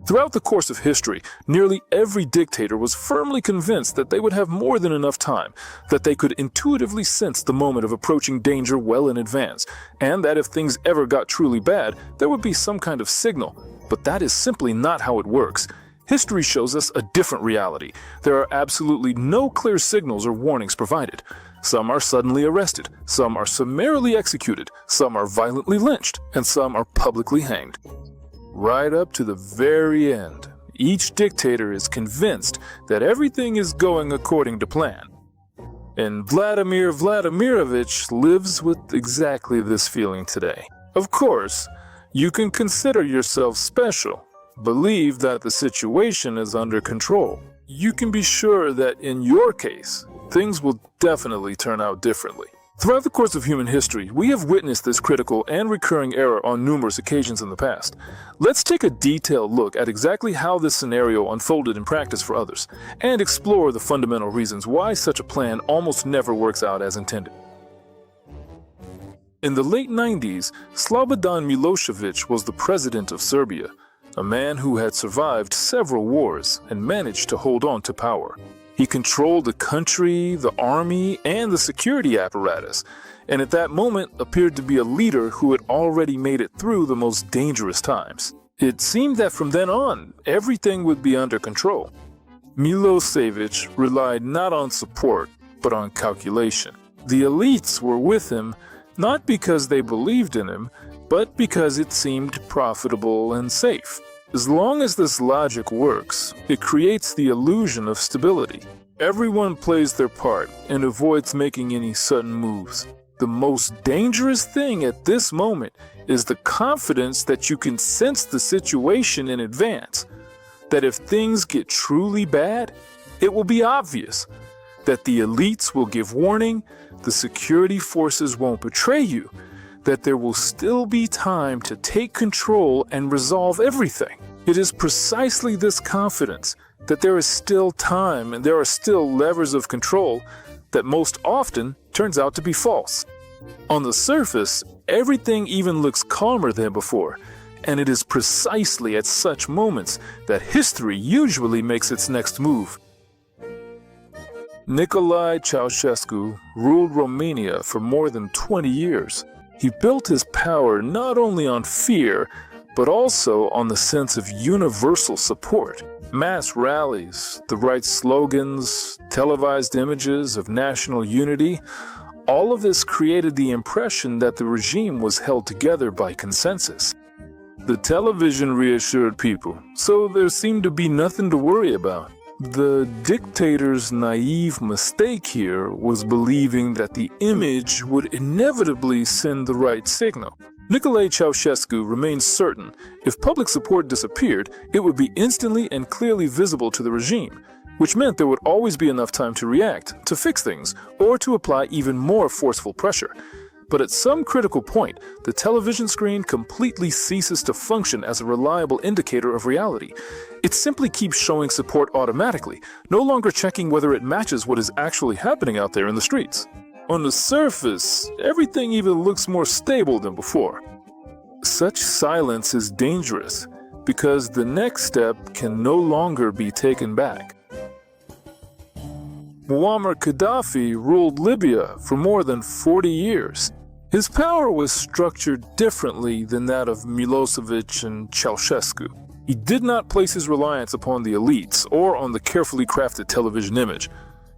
Throughout the course of history, nearly every dictator was firmly convinced that they would have more than enough time, that they could intuitively sense the moment of approaching danger well in advance, and that if things ever got truly bad, there would be some kind of signal. But that is simply not how it works. History shows us a different reality. There are absolutely no clear signals or warnings provided. Some are suddenly arrested, some are summarily executed, some are violently lynched, and some are publicly hanged. Right up to the very end, each dictator is convinced that everything is going according to plan. And Vladimir Vladimirovich lives with exactly this feeling today. Of course, you can consider yourself special, believe that the situation is under control. You can be sure that in your case, things will definitely turn out differently. Throughout the course of human history, we have witnessed this critical and recurring error on numerous occasions in the past. Let's take a detailed look at exactly how this scenario unfolded in practice for others, and explore the fundamental reasons why such a plan almost never works out as intended. In the late 90s, Slobodan Milošević was the president of Serbia, a man who had survived several wars and managed to hold on to power. He controlled the country, the army, and the security apparatus, and at that moment appeared to be a leader who had already made it through the most dangerous times. It seemed that from then on, everything would be under control. Milošević relied not on support, but on calculation. The elites were with him not because they believed in him, but because it seemed profitable and safe. As long as this logic works, it creates the illusion of stability. Everyone plays their part and avoids making any sudden moves. The most dangerous thing at this moment is the confidence that you can sense the situation in advance. That if things get truly bad, it will be obvious. That the elites will give warning, the security forces won't betray you, that there will still be time to take control and resolve everything. It is precisely this confidence that there is still time and there are still levers of control that most often turns out to be false. On the surface, everything even looks calmer than before, and it is precisely at such moments that history usually makes its next move. Nicolae Ceaușescu ruled Romania for more than 20 years. He built his power not only on fear, but also on the sense of universal support. Mass rallies, the right slogans, televised images of national unity, all of this created the impression that the regime was held together by consensus. The television reassured people, so there seemed to be nothing to worry about. The dictator's naive mistake here was believing that the image would inevitably send the right signal. Nicolae Ceaușescu remained certain if public support disappeared, it would be instantly and clearly visible to the regime, which meant there would always be enough time to react, to fix things, or to apply even more forceful pressure. But at some critical point, the television screen completely ceases to function as a reliable indicator of reality. It simply keeps showing support automatically, no longer checking whether it matches what is actually happening out there in the streets. On the surface, everything even looks more stable than before. Such silence is dangerous because the next step can no longer be taken back. Muammar Gaddafi ruled Libya for more than 40 years. His power was structured differently than that of Milošević and Ceaușescu. He did not place his reliance upon the elites or on the carefully crafted television image.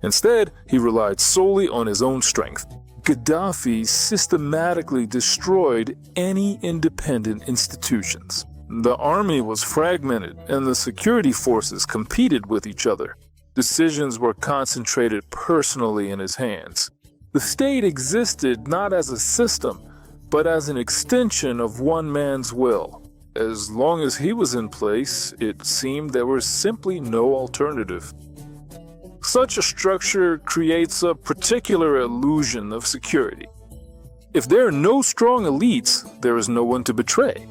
Instead, he relied solely on his own strength. Gaddafi systematically destroyed any independent institutions. The army was fragmented and the security forces competed with each other. Decisions were concentrated personally in his hands. The state existed not as a system, but as an extension of one man's will. As long as he was in place, it seemed there was simply no alternative. Such a structure creates a particular illusion of security. If there are no strong elites, there is no one to betray.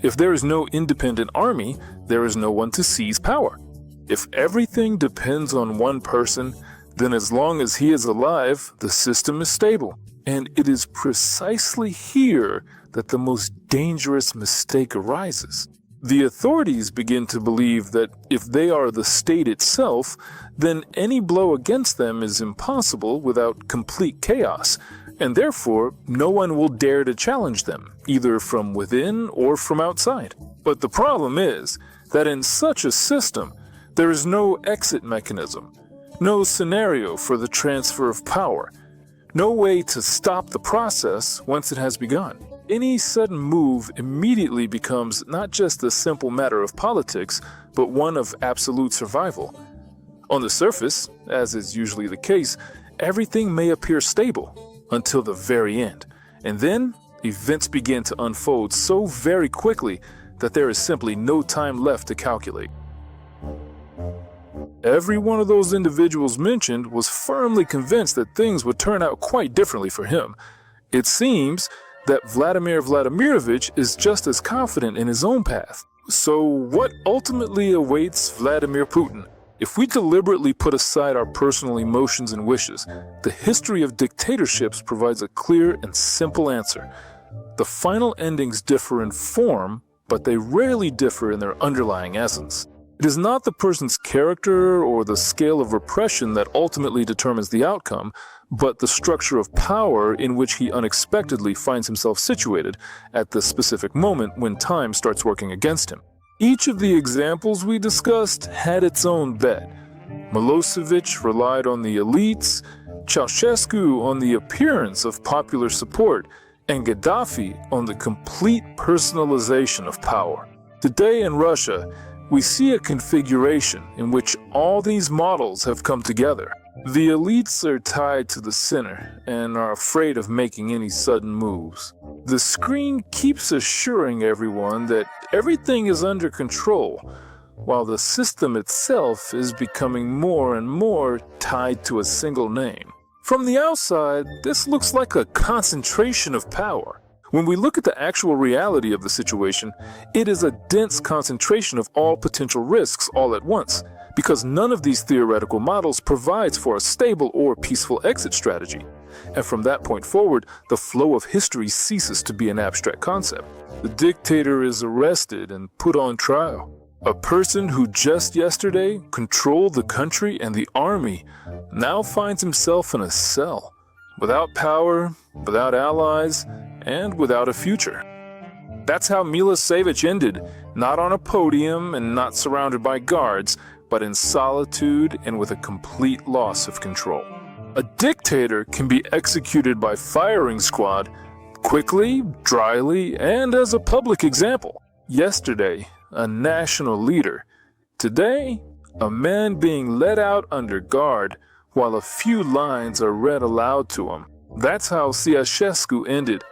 If there is no independent army, there is no one to seize power. If everything depends on one person, then as long as he is alive, the system is stable. And it is precisely here that the most dangerous mistake arises. The authorities begin to believe that if they are the state itself, then any blow against them is impossible without complete chaos, and therefore no one will dare to challenge them, either from within or from outside. But the problem is that in such a system, there is no exit mechanism, no scenario for the transfer of power, no way to stop the process once it has begun. Any sudden move immediately becomes not just a simple matter of politics, but one of absolute survival. On the surface, as is usually the case, everything may appear stable until the very end, and then events begin to unfold so very quickly that there is simply no time left to calculate. Every one of those individuals mentioned was firmly convinced that things would turn out quite differently for him. It seems that Vladimir Vladimirovich is just as confident in his own path. So what ultimately awaits Vladimir Putin? If we deliberately put aside our personal emotions and wishes, the history of dictatorships provides a clear and simple answer. The final endings differ in form, but they rarely differ in their underlying essence. It is not the person's character or the scale of repression that ultimately determines the outcome, but the structure of power in which he unexpectedly finds himself situated at the specific moment when time starts working against him. Each of the examples we discussed had its own bet. Milošević relied on the elites, Ceaușescu on the appearance of popular support, and Gaddafi on the complete personalization of power. Today in Russia, we see a configuration in which all these models have come together. The elites are tied to the center and are afraid of making any sudden moves. The screen keeps assuring everyone that everything is under control, while the system itself is becoming more and more tied to a single name. From the outside, this looks like a concentration of power. When we look at the actual reality of the situation, it is a dense concentration of all potential risks all at once, because none of these theoretical models provides for a stable or peaceful exit strategy. And from that point forward, the flow of history ceases to be an abstract concept. The dictator is arrested and put on trial. A person who just yesterday controlled the country and the army now finds himself in a cell, without power, without allies, and without a future. That's how Milošević ended, not on a podium and not surrounded by guards, but in solitude and with a complete loss of control. A dictator can be executed by firing squad, quickly, dryly, and as a public example. Yesterday, a national leader. Today, a man being led out under guard while a few lines are read aloud to him. That's how Ceaușescu ended,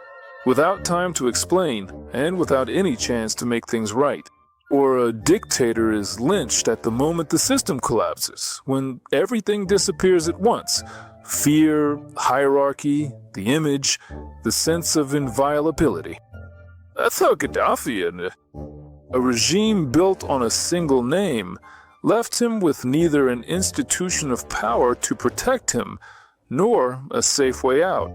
without time to explain and without any chance to make things right. Or a dictator is lynched at the moment the system collapses, when everything disappears at once. Fear, hierarchy, the image, the sense of inviolability. That's how Gaddafi ended. A regime built on a single name left him with neither an institution of power to protect him, nor a safe way out.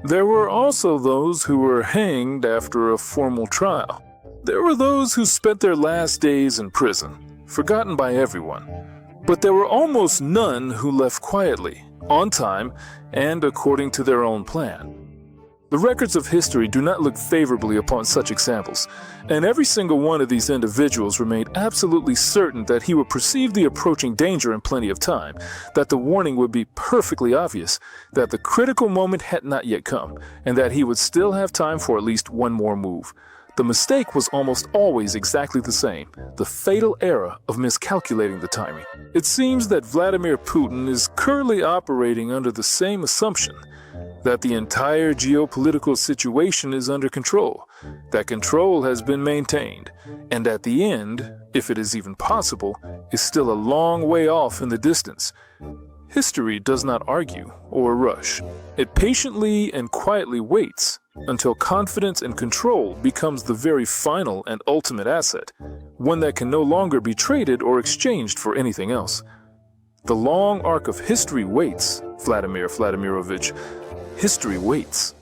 There were also those who were hanged after a formal trial. There were those who spent their last days in prison, forgotten by everyone. But there were almost none who left quietly, on time, and according to their own plan. The records of history do not look favorably upon such examples, and every single one of these individuals remained absolutely certain that he would perceive the approaching danger in plenty of time, that the warning would be perfectly obvious, that the critical moment had not yet come, and that he would still have time for at least one more move. The mistake was almost always exactly the same, the fatal error of miscalculating the timing. It seems that Vladimir Putin is currently operating under the same assumption, that the entire geopolitical situation is under control, that control has been maintained, and at the end, if it is even possible, is still a long way off in the distance. History does not argue or rush. It patiently and quietly waits until confidence and control becomes the very final and ultimate asset, one that can no longer be traded or exchanged for anything else. The long arc of history waits, Vladimir Vladimirovich. History waits.